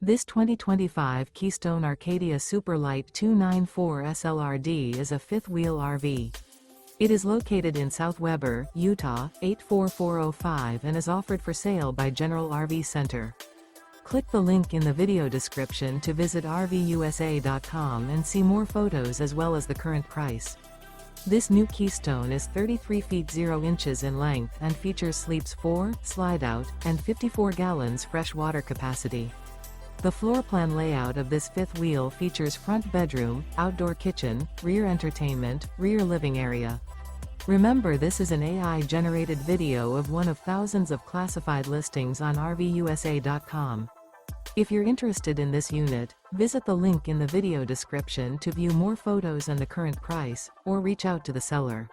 This 2025 Keystone Arcadia Super Lite 294 SLRD is a fifth-wheel RV. It is located in South Weber, Utah, 84405 and is offered for sale by General RV Center. Click the link in the video description to visit RVUSA.com and see more photos as well as the current price. This new Keystone is 33 feet 0 inches in length and features sleeps 4, slide-out, and 54 gallons fresh water capacity. The floor plan layout of this fifth wheel features front bedroom, outdoor kitchen, rear entertainment, rear living area. Remember, this is an AI-generated video of one of thousands of classified listings on RVUSA.com. If you're interested in this unit, visit the link in the video description to view more photos and the current price, or reach out to the seller.